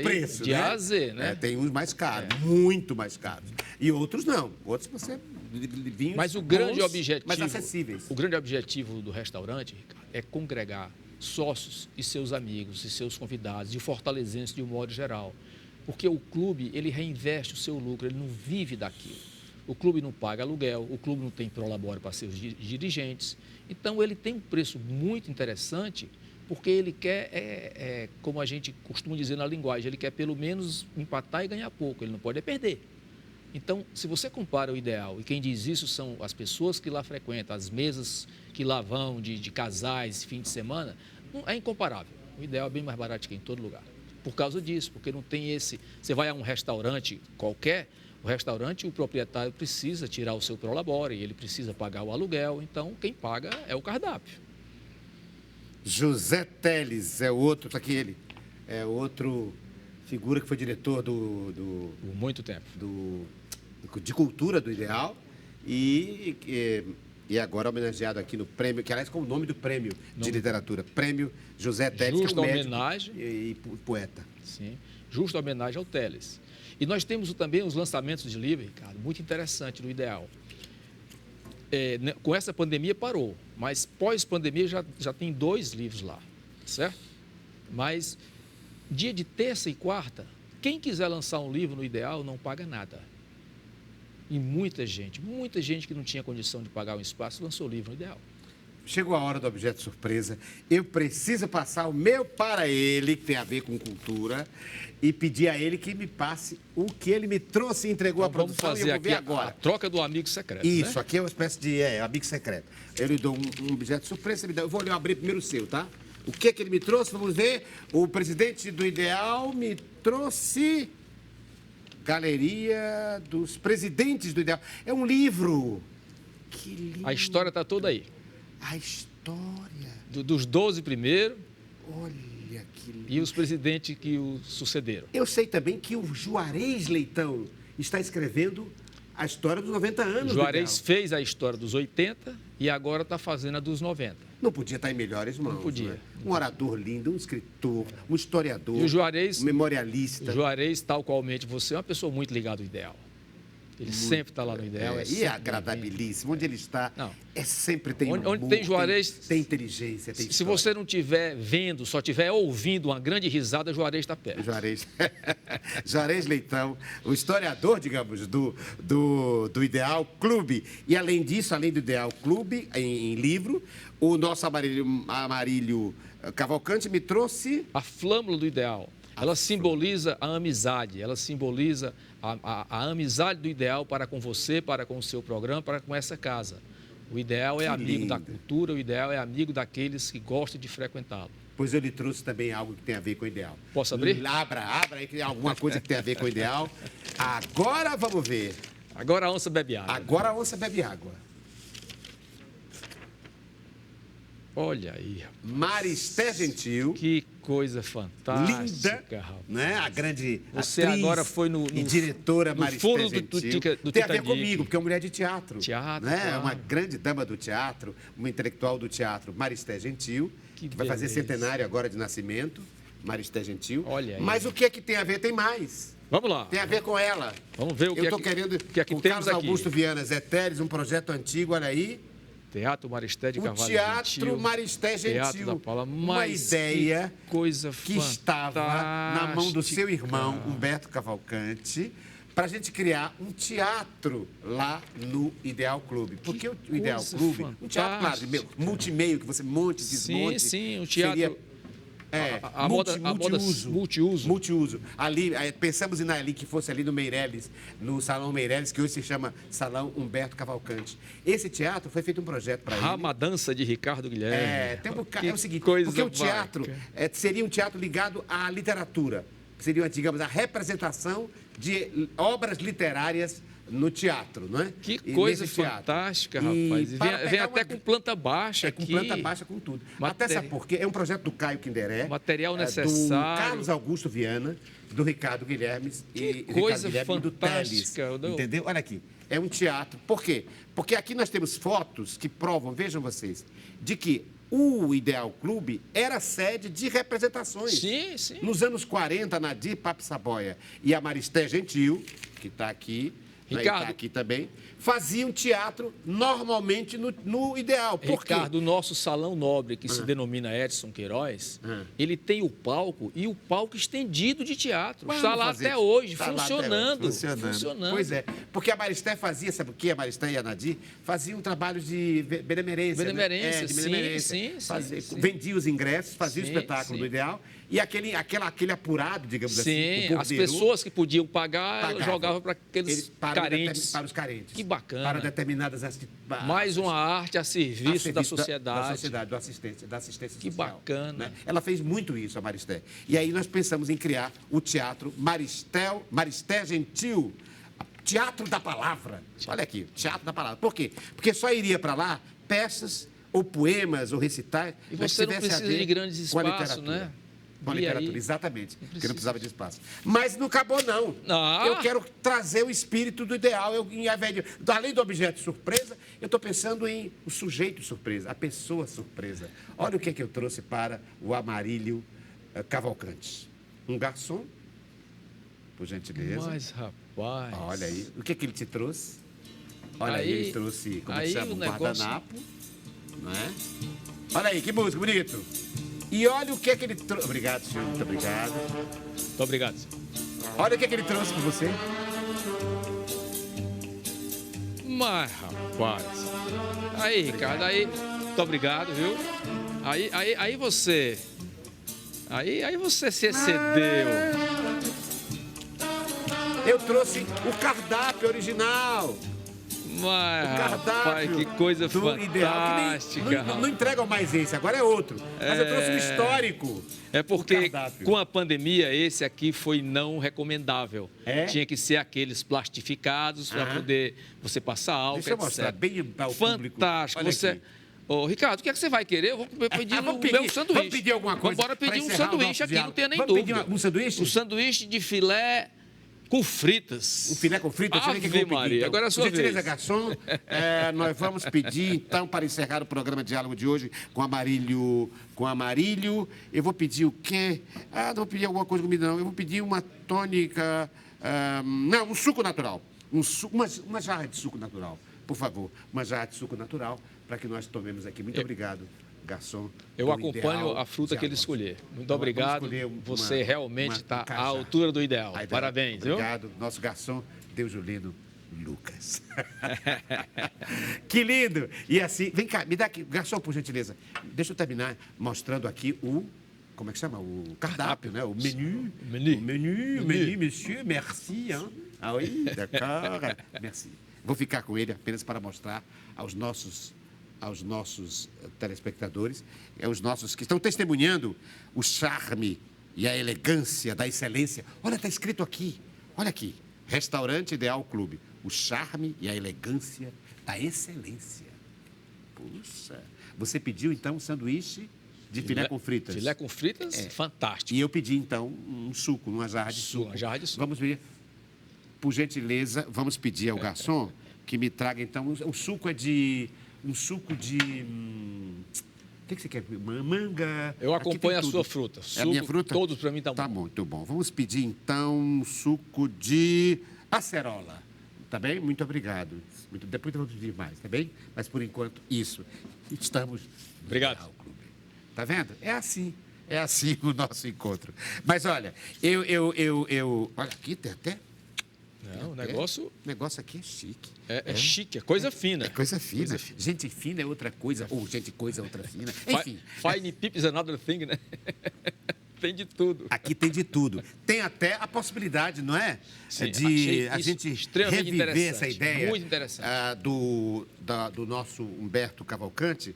preço. De A a Z, né? Tem uns mais caros, muito mais caros. E outros não. Outros você... vinhos Mas o grande objetivo, mais acessíveis. O grande objetivo do restaurante, Ricardo, é congregar sócios e seus amigos e seus convidados e fortalezenses de um modo geral. Porque o clube, ele reinveste o seu lucro, ele não vive daquilo. O clube não paga aluguel, o clube não tem prolabore para seus dirigentes. Então, ele tem um preço muito interessante, porque ele quer, como a gente costuma dizer na linguagem, ele quer pelo menos empatar e ganhar pouco, ele não pode perder. Então, se você compara o Ideal, e quem diz isso são as pessoas que lá frequentam, as mesas que lá vão de casais, fim de semana, é incomparável. O Ideal é bem mais barato que em todo lugar. Por causa disso, porque não tem esse... Você vai a um restaurante qualquer, o restaurante, o proprietário precisa tirar o seu prolabore, ele precisa pagar o aluguel, então quem paga é o cardápio. José Teles é outro, está aqui ele, é outro figura que foi diretor Por muito tempo. De cultura do Ideal e agora homenageado aqui no prêmio, que aliás com o nome do prêmio de literatura, Prêmio José Teles, Justa que é um médico homenagem e poeta. Sim, justa homenagem ao Teles. E nós temos também os lançamentos de livro, Ricardo, muito interessante no Ideal. Com essa pandemia parou, mas pós-pandemia já tem 2 livros lá, certo? Mas dia de terça e quarta, quem quiser lançar um livro no Ideal não paga nada. E muita gente que não tinha condição de pagar um espaço lançou livro no Ideal. Chegou a hora do objeto surpresa. Eu preciso passar o meu para ele, que tem a ver com cultura, e pedir a ele que me passe o que ele me trouxe e entregou à produção. Vamos fazer e eu vou ver aqui agora. A troca do amigo secreto. Isso, né? aqui é uma espécie de amigo secreto. Eu lhe dou um objeto surpresa, você me dá. Eu vou abrir primeiro o seu, tá? O que ele me trouxe? Vamos ver. O presidente do Ideal me trouxe Galeria dos Presidentes do Ideal. É um livro. Que lindo. A história está toda aí. A história. Dos 12 primeiros Olha que lindo. e os presidentes que o sucederam. Eu sei também que o Juarez Leitão está escrevendo a história dos 90 anos. Juarez fez a história dos 80 e agora está fazendo a dos 90. Não podia estar em melhores mãos. Não podia. Né? Um orador lindo, um escritor, um historiador, E o Juarez, um memorialista. O Juarez, tal qualmente você, é uma pessoa muito ligada ao ideal. Ele sempre está lá no ideal. E é agradabilíssimo. Onde ele está, sempre tem onde humor, tem Juarez, tem inteligência, tem Se história. você não estiver vendo, só estiver ouvindo uma grande risada, Juarez está perto. Juarez Leitão, o historiador, digamos, do Ideal Clube. E, além disso, além do Ideal Clube, em livro, o nosso Amarílio Cavalcante me trouxe... A flâmula do ideal. Ela simboliza a amizade, ela simboliza a amizade do ideal para com você, para com o seu programa, para com essa casa. O ideal é amigo da cultura, o ideal é amigo daqueles que gostam de frequentá-lo. Pois eu lhe trouxe também algo que tem a ver com o ideal. Posso abrir? Abra aí, que tem alguma coisa que tem a ver com o ideal. Agora vamos ver. Agora a onça bebe água. Agora a onça bebe água. Olha aí, rapaz. Maristé Gentil. Que coisa fantástica, Linda, rapaz. né? A grande Você atriz agora foi no e diretora no Maristé foro Gentil. do Tem a ver Titanic. comigo, porque é uma mulher de teatro. Teatro, né? claro. É uma grande dama do teatro, uma intelectual do teatro, Maristé Gentil, que vai fazer centenário agora de nascimento. Maristé Gentil. Olha aí. Mas o que é que tem a ver? Tem mais. Vamos lá. Tem a ver com ela. Vamos ver o que Eu é estou que, querendo. que é que o temos Carlos aqui. Augusto Viana Zeteres, um projeto antigo, olha aí. Teatro Maristé de O Carvalho Teatro Gentil, Maristé Gentil. Teatro da Paula. Uma Mas ideia que coisa que estava na mão do seu irmão, Humberto Cavalcante, para a gente criar um teatro lá no Ideal Clube. Porque o Ideal coisa Clube, um teatro, claro, fantástica. multimeio, que você monte, desmonte. Sim, um teatro... Seria, a moda multiuso. Multiuso. Ali, pensamos em ali que fosse ali no Meireles, no Salão Meireles, que hoje se chama Salão Humberto Cavalcante. Esse teatro foi feito um projeto para ele. Ramadança de Ricardo Guilherme. É o seguinte, coisa porque o teatro seria um teatro ligado à literatura. Seria, digamos, a representação de obras literárias no teatro, não é? Que coisa fantástica, rapaz. Vem até com planta baixa aqui. Com planta baixa, com tudo. Até sabe por quê? É um projeto do Caio Quinderé. Material necessário. Do Carlos Augusto Viana, do Ricardo Guilherme e coisa Ricardo Guilherme do Teles. Entendeu? Olha aqui. É um teatro. Por quê? Porque aqui nós temos fotos que provam, vejam vocês, de que o Ideal Clube era sede de representações. Sim, sim. Nos anos 40, Nadir Papo Saboia e a Maristé Gentil, que está aqui, Ricardo, está aqui também, faziam teatro normalmente no Ideal. Por quê? Ricardo, o nosso Salão Nobre, que se denomina Edson Queiroz, ele tem o palco e o palco estendido de teatro. Está lá até hoje, funcionando. Pois é, porque a Maristé fazia, sabe o que? A Maristé e a Nadir faziam trabalhos de benemerência. Benemerência, de benemerência. sim. Vendia os ingressos, fazia o espetáculo do Ideal. E aquele apurado, digamos assim. Sim, as pessoas que podiam pagar, jogavam para aqueles carentes. Para os carentes. Que bacana. Para determinadas... Mais uma arte a serviço da sociedade. Da sociedade, da assistência que social. Que bacana. Né? Ela fez muito isso, a Maristé. E aí nós pensamos em criar o teatro Maristé Gentil, Teatro da Palavra. Olha aqui, Teatro da Palavra. Por quê? Porque só iria para lá peças ou poemas ou recitais. E você não precisa de grandes espaços, né? Com a literatura, exatamente, porque não precisava de espaço. Mas não acabou, não. Eu quero trazer o espírito do Ideal. Além do objeto surpresa, eu estou pensando em o sujeito surpresa, a pessoa surpresa. Olha o que eu trouxe para o Amarílio Cavalcante. Um garçom, por gentileza. Mas, rapaz... Olha aí. O que ele te trouxe? Olha aí, ele trouxe, como se chama, um guardanapo. Não é? Olha aí, que música bonito. E olha o que ele trouxe. Obrigado, senhor. Muito obrigado. Muito obrigado, senhor. Olha o que ele trouxe para você. Mas, rapaz. Aí, Ricardo, aí. Muito obrigado, viu? Aí você. Aí você se excedeu. Eu trouxe o cardápio original. Mas, rapaz, que coisa fantástica. Não entregam mais esse, agora é outro. Mas eu trouxe um histórico. É porque com a pandemia esse aqui foi não recomendável. Tinha que ser aqueles plastificados para poder você passar álcool, Deixa eu mostrar bem para o público. Fantástico. Ô, Ricardo, o que é que você vai querer? Eu vou pedir Vamos o pedir- meu sanduíche. vamos pedir alguma coisa Vamos pra pedir um encerrar o sanduíche nosso aqui, diálogo. não tem nem Vamos dúvida. pedir um sanduíche? Um sanduíche de filé com fritas. Um filé com fritas? Deixa eu ver o que eu Ave vou pedir, Maria, então. agora é a sua Por gentileza, vez. garçom, nós vamos pedir, então, para encerrar o programa Diálogo de hoje com Amarílio. Eu vou pedir o quê? Não vou pedir alguma coisa de comida, não. Eu vou pedir uma tônica... não, um suco natural. Uma jarra de suco natural, por favor. Uma jarra de suco natural para que nós tomemos aqui. Muito obrigado, garçom. Eu pelo acompanho ideal a fruta que ele diálogo. escolher. Muito Então, obrigado. vamos escolher Você realmente está à cajá. altura do ideal. Aí, Parabéns, viu? obrigado. Nosso garçom, Deus Julino Lucas. Que lindo! E assim, vem cá, me dá aqui, garçom, por gentileza. Deixa eu terminar mostrando aqui o... Como é que chama? O cardápio, né? O menu. Menu. O menu, monsieur, merci. Hein? Ah oui, d'accord. Merci. Vou ficar com ele apenas para mostrar aos nossos telespectadores, aos nossos que estão testemunhando o charme e a elegância da excelência. Olha, está escrito aqui. Olha aqui. Restaurante Ideal Clube. O charme e a elegância da excelência. Puxa. Você pediu, então, um sanduíche de filé com fritas. Filé com fritas, fantástico. E eu pedi, então, um suco, uma jarra de suco. Uma jarra de suco. Vamos ver. Por gentileza, vamos pedir ao garçom que me traga, então, o suco é de... Um suco de... O que você quer? Manga? Eu Aqui tem acompanho a tudo. sua fruta. É a minha Suco, fruta? todos para mim tá bom. Tá muito bom. Vamos pedir, então, um suco de acerola. Tá bem? Muito obrigado. Depois eu vou pedir mais, tá bem? Mas, por enquanto, isso. Estamos... Obrigado. no Clube. Tá vendo? É assim o nosso encontro. Mas, olha, Olha, aqui tem até... Não, o negócio O negócio aqui é chique. é chique, é coisa fina. É coisa fina. Gente fina é outra coisa, ou gente coisa é outra fina. Enfim, Fine pips another thing, né? Tem de tudo. aqui tem de tudo. Tem até a possibilidade, não é? Sim, De achei a isso gente extremamente reviver interessante, essa ideia muito interessante. do nosso Humberto Cavalcante,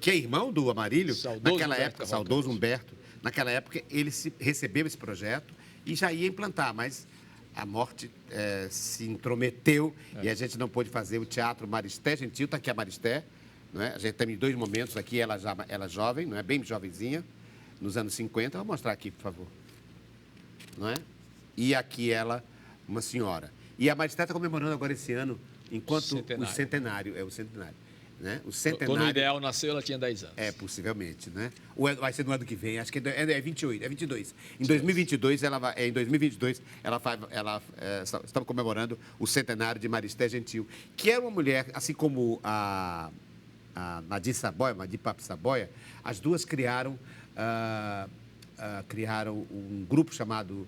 que é irmão do Amarílio. Saudoso Naquela Humberto época, Cavalcante. saudoso Humberto. Naquela época, ele recebeu esse projeto e já ia implantar, mas a morte se intrometeu e a gente não pôde fazer o Teatro Maristé Gentil. Está aqui a Maristé, não é? A gente tem 2 momentos aqui, ela jovem, não é? Bem jovenzinha, nos anos 50. Vou mostrar aqui, por favor. Não é? E aqui ela, uma senhora. E a Maristé está comemorando agora esse ano, enquanto Centenário. o centenário. Né? O Quando o centenário. Ideal nasceu, ela tinha 10 anos. Possivelmente, né? Ou vai ser no ano que vem, acho que é 28, é 22. Em 2022, estamos comemorando o centenário de Maristé Gentil, que era uma mulher, assim como a Nadir Papo Saboia, as duas criaram um grupo chamado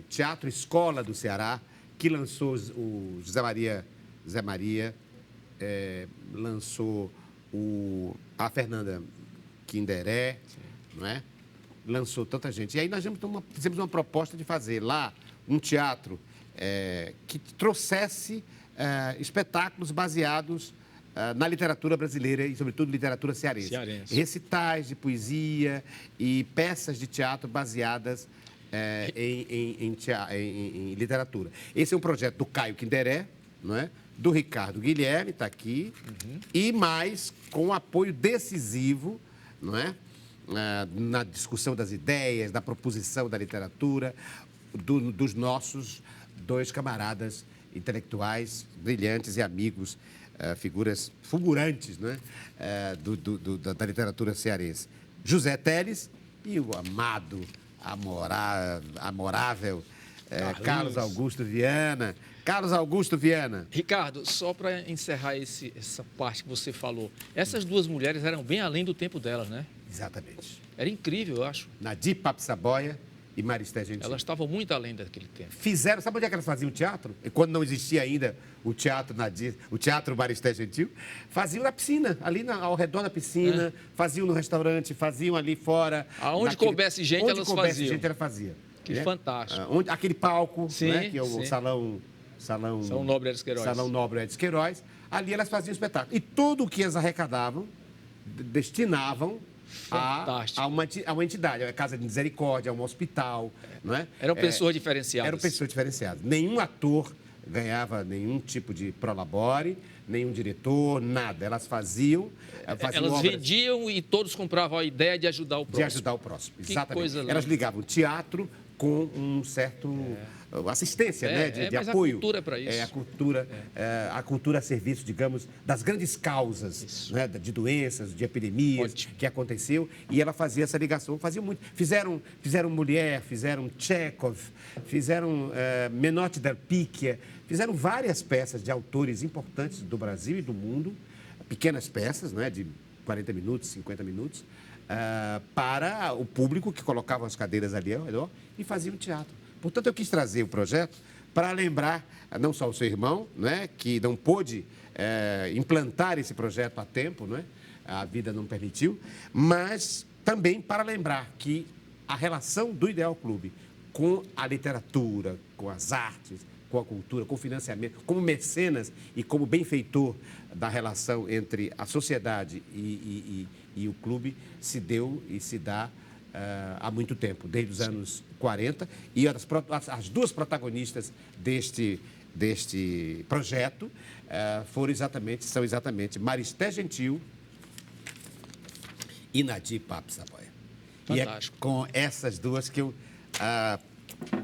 Teatro Escola do Ceará, que lançou o José Maria lançou a Fernanda Kinderé, não é? Lançou tanta gente. E aí nós fizemos uma proposta de fazer lá um teatro que trouxesse espetáculos baseados na literatura brasileira e, sobretudo, literatura cearense. Recitais de poesia e peças de teatro baseadas em literatura. Esse é um projeto do Caio Kinderé, não é? Do Ricardo Guilherme, está aqui, e mais com o apoio decisivo, não é? Na discussão das ideias, da proposição da literatura, dos nossos 2 camaradas intelectuais brilhantes e amigos, figuras fulgurantes, não é? Da literatura cearense. José Teles e o amado, amorável Carlos Augusto Viana. Carlos Augusto Viana. Ricardo, só para encerrar essa parte que você falou, essas 2 mulheres eram bem além do tempo delas, né? Exatamente. Era incrível, eu acho. Nadir Papo Saboia e Maristé Gentil. Elas estavam muito além daquele tempo. Fizeram, sabe onde é que elas faziam teatro? E quando não existia ainda o teatro Maristé Gentil, faziam na piscina, ali ao redor da piscina, faziam no restaurante, faziam ali fora. Aonde coubesse gente, elas faziam. Onde coubesse gente, ela fazia. Que fantástico. Aquele palco, sim, né, que é o sim. Salão Nobre Edson Queiroz. Salão Nobre Edson Queiroz. Ali elas faziam espetáculo. E tudo o que elas arrecadavam, destinavam a uma entidade, a Casa de Misericórdia, a um hospital. Não é? Eram pessoas diferenciadas. Eram pessoas diferenciadas. Nenhum ator ganhava nenhum tipo de prolabore, nenhum diretor, nada. Elas faziam Elas obras vendiam e todos compravam a ideia de ajudar o de próximo. ajudar o próximo. Que Exatamente. coisa linda. Elas ligavam teatro com um certo assistência, né, de mas apoio. a cultura é para isso. A cultura a serviço, digamos, das grandes causas, né, de doenças, de epidemias que aconteceu, e ela fazia essa ligação, fazia muito. Fizeram Mulher, fizeram Chekhov, fizeram Menotti del Picchia, fizeram várias peças de autores importantes do Brasil e do mundo, pequenas peças, né, de 40 minutos, 50 minutos, para o público que colocava as cadeiras ali ao redor e fazia um teatro. Portanto, eu quis trazer o projeto para lembrar não só o seu irmão, né, que não pôde implantar esse projeto a tempo, né, a vida não permitiu, mas também para lembrar que a relação do Ideal Clube com a literatura, com as artes, com a cultura, com o financiamento, como mecenas e como benfeitor da relação entre a sociedade e o clube se deu e se dá há muito tempo, desde os anos 40. E as duas protagonistas deste projeto são exatamente Maristé Gentil e Nadir Papo Saboia. Fantástico. E é com essas duas que eu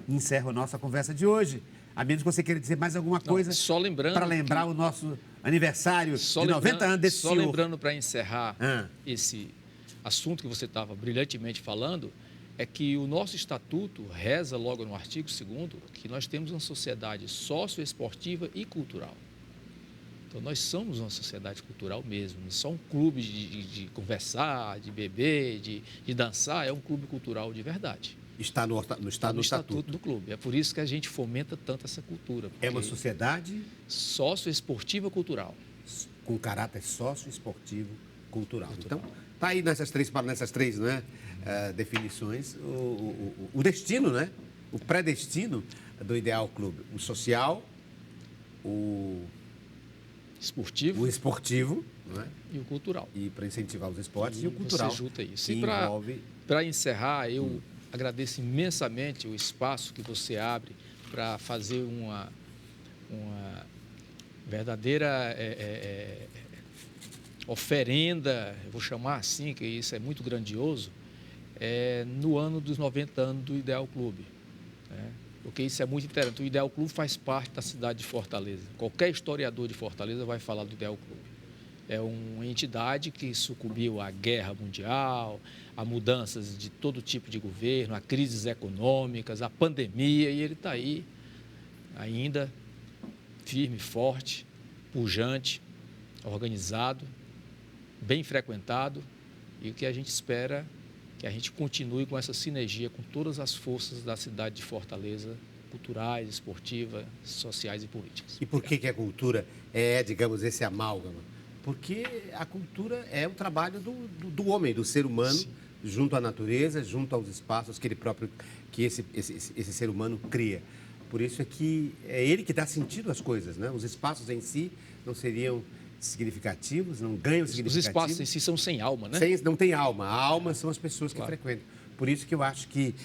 encerro a nossa conversa de hoje. A menos que você queira dizer mais alguma coisa para lembrar o nosso aniversário de 90 anos desse senhor. Só lembrando para encerrar esse assunto que você estava brilhantemente falando, é que o nosso estatuto reza logo no artigo 2º que nós temos uma sociedade socioesportiva e cultural. Então, nós somos uma sociedade cultural mesmo, não só um clube de conversar, de beber, de dançar, é um clube cultural de verdade. Está no estatuto do clube. É por isso que a gente fomenta tanto essa cultura. É uma sociedade socioesportiva cultural. Com caráter socioesportivo cultural. Então, está aí nessas três né, definições o destino, né? O predestino do Ideal Clube. O social, o esportivo né? E o cultural. E para incentivar os esportes e o cultural. Você junta isso. E para encerrar, eu agradeço imensamente o espaço que você abre para fazer uma verdadeira oferenda, eu vou chamar assim, que isso é muito grandioso, no ano dos 90 anos do Ideal Clube. Né? Porque isso é muito interessante. O Ideal Clube faz parte da cidade de Fortaleza. Qualquer historiador de Fortaleza vai falar do Ideal Clube. É uma entidade que sucumbiu à guerra mundial, a mudanças de todo tipo de governo, a crises econômicas, a pandemia, e ele está aí ainda firme, forte, pujante, organizado, bem frequentado, e o que a gente espera é que a gente continue com essa sinergia com todas as forças da cidade de Fortaleza, culturais, esportivas, sociais e políticas. E por que a cultura digamos, esse amálgama? Porque a cultura é o trabalho do homem, do ser humano, sim, junto à natureza, junto aos espaços que esse ser humano cria. Por isso é ele que dá sentido às coisas, né? Os espaços em si não seriam significativos, não ganham significativo. Os espaços em si são sem alma, né? Não tem alma. A alma são as pessoas que frequentam. Por isso que eu acho que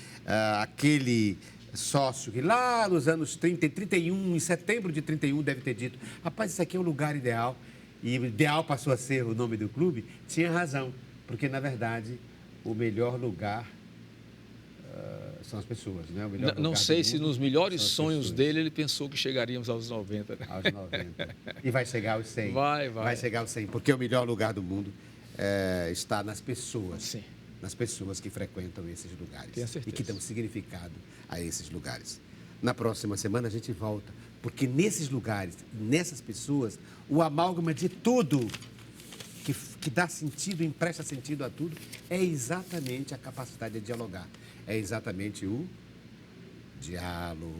aquele sócio que lá nos anos 30, 31, em setembro de 31, deve ter dito: rapaz, isso aqui é o lugar ideal. E o ideal passou a ser o nome do clube, tinha razão, porque, na verdade, o melhor lugar são as pessoas, né? Não sei se nos melhores sonhos dele ele pensou que chegaríamos aos 90. Né? Aos 90. E vai chegar aos 100. Vai chegar aos 100, porque o melhor lugar do mundo está nas pessoas. Sim. Nas pessoas que frequentam esses lugares. Tenho certeza. E que dão significado a esses lugares. Na próxima semana a gente volta, porque nesses lugares, nessas pessoas, o amálgama de tudo que dá sentido, empresta sentido a tudo, é exatamente a capacidade de dialogar. É exatamente o diálogo.